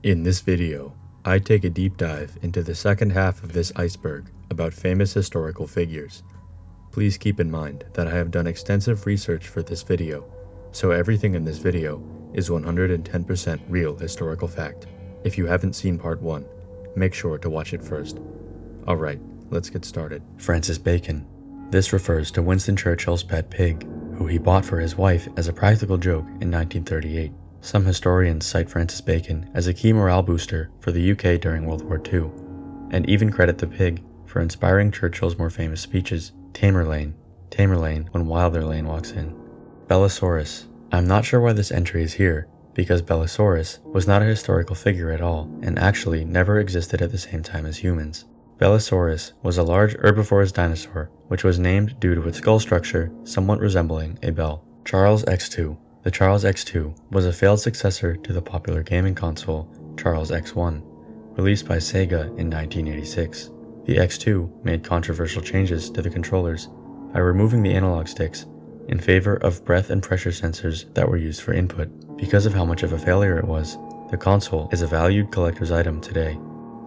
In this video, I take a deep dive into the second half of this iceberg about famous historical figures. Please keep in mind that I have done extensive research for this video, so everything in this video is 110% real historical fact. If you haven't seen part 1, make sure to watch it first. Alright, let's get started. Francis Bacon. This refers to Winston Churchill's pet pig, who he bought for his wife as a practical joke in 1938. Some historians cite Francis Bacon as a key morale booster for the UK during World War II, and even credit the pig for inspiring Churchill's more famous speeches, Tamerlane, when Wilder Lane walks in. Bellosaurus. I'm not sure why this entry is here, because Bellosaurus was not a historical figure at all, and actually never existed at the same time as humans. Bellosaurus was a large herbivorous dinosaur, which was named due to its skull structure somewhat resembling a bell. Charles X2. The Charles X2 was a failed successor to the popular gaming console Charles X1, released by Sega in 1986. The X2 made controversial changes to the controllers by removing the analog sticks in favor of breath and pressure sensors that were used for input. Because of how much of a failure it was, the console is a valued collector's item today.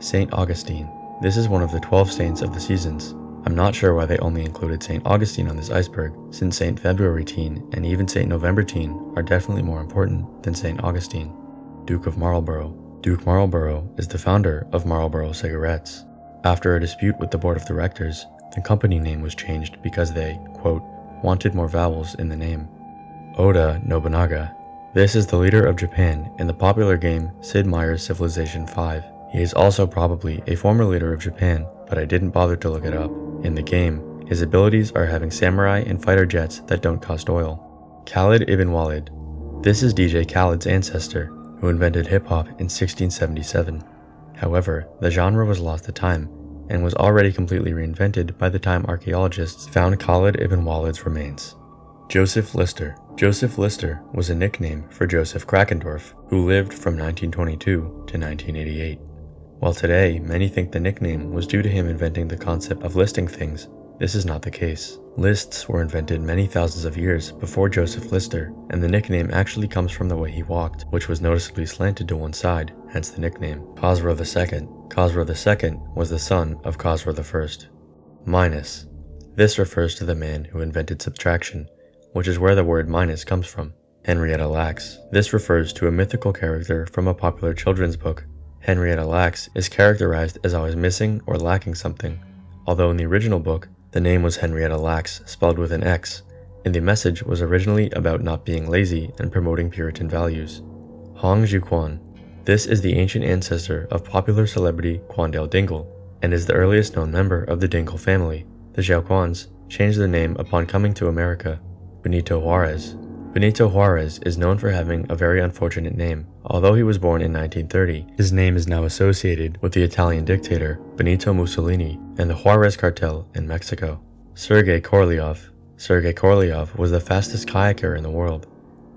St. Augustine. This is one of the 12 saints of the seasons. I'm not sure why they only included St. Augustine on this iceberg, since St. February Teen and even St. November Teen are definitely more important than St. Augustine. Duke of Marlborough. Duke Marlborough is the founder of Marlboro cigarettes. After a dispute with the board of directors, the company name was changed because they, quote, wanted more vowels in the name. Oda Nobunaga. This is the leader of Japan in the popular game Sid Meier's Civilization V. He is also probably a former leader of Japan, but I didn't bother to look it up. In the game, his abilities are having samurai and fighter jets that don't cost oil. Khalid ibn Walid. This is DJ Khaled's ancestor, who invented hip-hop in 1677. However, the genre was lost to time, and was already completely reinvented by the time archaeologists found Khalid ibn Walid's remains. Joseph Lister. Joseph Lister was a nickname for Joseph Krakendorf, who lived from 1922 to 1988. While today, many think the nickname was due to him inventing the concept of listing things, this is not the case. Lists were invented many thousands of years before Joseph Lister, and the nickname actually comes from the way he walked, which was noticeably slanted to one side, hence the nickname. Khosrow II. Khosrow II was the son of Khosrow I. Minus. This refers to the man who invented subtraction, which is where the word minus comes from. Henrietta Lacks. This refers to a mythical character from a popular children's book. Henrietta Lacks is characterized as always missing or lacking something, although in the original book, the name was Henrietta Lacks, spelled with an X, and the message was originally about not being lazy and promoting Puritan values. Hong Xiuquan. This is the ancient ancestor of popular celebrity Quandale Dingle, and is the earliest known member of the Dingle family. The Xiuquans changed their name upon coming to America. Benito Juarez. Benito Juarez is known for having a very unfortunate name. Although he was born in 1930, his name is now associated with the Italian dictator Benito Mussolini and the Juarez cartel in Mexico. Sergei Korolev. Sergei Korolev was the fastest kayaker in the world,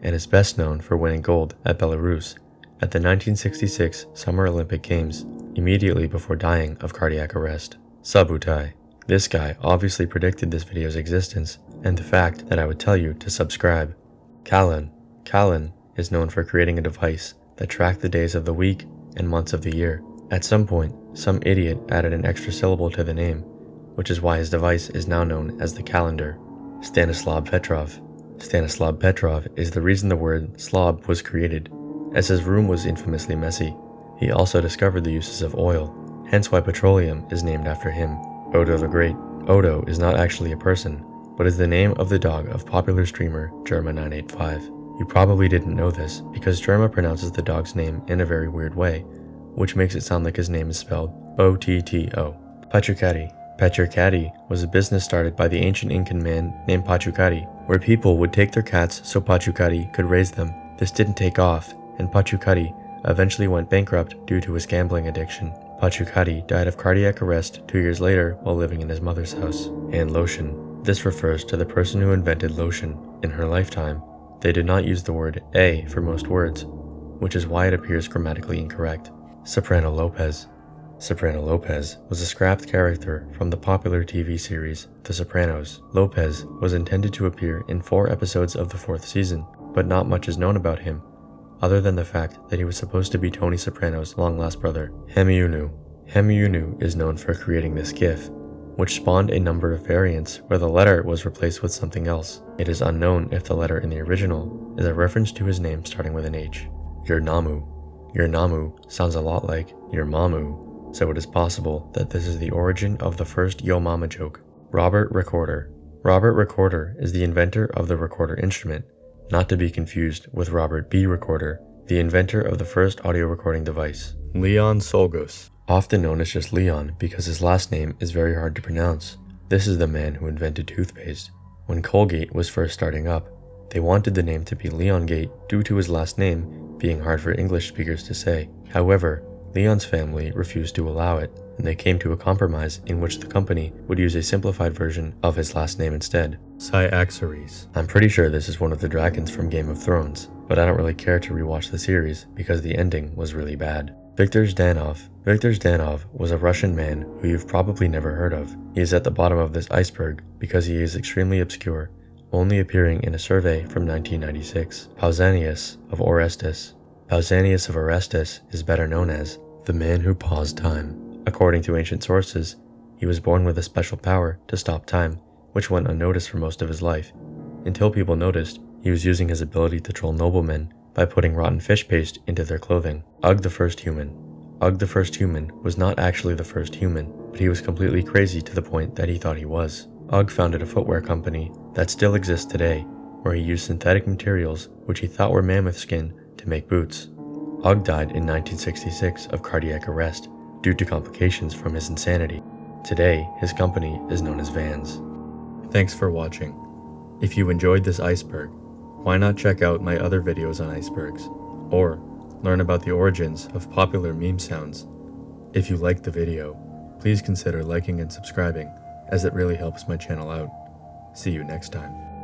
and is best known for winning gold at Belarus at the 1966 Summer Olympic Games, immediately before dying of cardiac arrest. Subutai. This guy obviously predicted this video's existence and the fact that I would tell you to subscribe. Callan. Callan is known for creating a device that tracked the days of the week and months of the year. At some point, some idiot added an extra syllable to the name, which is why his device is now known as the calendar. Stanislav Petrov. Stanislav Petrov is the reason the word slob was created, as his room was infamously messy. He also discovered the uses of oil, hence why petroleum is named after him. Odo the Great. Odo is not actually a person, but is the name of the dog of popular streamer Germa985. You probably didn't know this, because Germa pronounces the dog's name in a very weird way, which makes it sound like his name is spelled O-T-T-O. Pachucati. Pachucati was a business started by the ancient Incan man named Pachucati, where people would take their cats so Pachucati could raise them. This didn't take off, and Pachucati eventually went bankrupt due to his gambling addiction. Pachucati died of cardiac arrest 2 years later while living in his mother's house. And lotion. This refers to the person who invented lotion. In her lifetime, they did not use the word a for most words, which is why it appears grammatically incorrect. Soprano Lopez. Soprano Lopez was a scrapped character from the popular TV series The Sopranos. Lopez was intended to appear in 4 episodes of the 4th season, but not much is known about him, other than the fact that he was supposed to be Tony Soprano's long-lost brother, Hemiunu. Hemiunu is known for creating this gif, which spawned a number of variants where the letter was replaced with something else. It is unknown if the letter in the original is a reference to his name starting with an H. Yurnamu. Yurnamu sounds a lot like your mamu, so it is possible that this is the origin of the first Yo Mama joke. Robert Recorder. Robert Recorder is the inventor of the recorder instrument, not to be confused with Robert B. Recorder, the inventor of the first audio recording device. Leon Solgos. Often known as just Leon because his last name is very hard to pronounce. This is the man who invented toothpaste. When Colgate was first starting up, they wanted the name to be Leongate due to his last name being hard for English speakers to say. However, Leon's family refused to allow it, and they came to a compromise in which the company would use a simplified version of his last name instead. Cyaxares. I'm pretty sure this is one of the dragons from Game of Thrones, but I don't really care to rewatch the series because the ending was really bad. Viktor Zdanov. Viktor Zdanov was a Russian man who you've probably never heard of. He is at the bottom of this iceberg because he is extremely obscure, only appearing in a survey from 1996. Pausanias of Orestes. Pausanias of Orestes is better known as the man who paused time. According to ancient sources, he was born with a special power to stop time, which went unnoticed for most of his life, until people noticed he was using his ability to troll noblemen by putting rotten fish paste into their clothing. Ugg the First Human. Ugg the First Human was not actually the first human, but he was completely crazy to the point that he thought he was. Ugg founded a footwear company that still exists today, where he used synthetic materials which he thought were mammoth skin to make boots. Ugg died in 1966 of cardiac arrest due to complications from his insanity. Today, his company is known as Vans. Thanks for watching. If you enjoyed this iceberg, why not check out my other videos on icebergs, or learn about the origins of popular meme sounds. If you liked the video, please consider liking and subscribing, as it really helps my channel out. See you next time.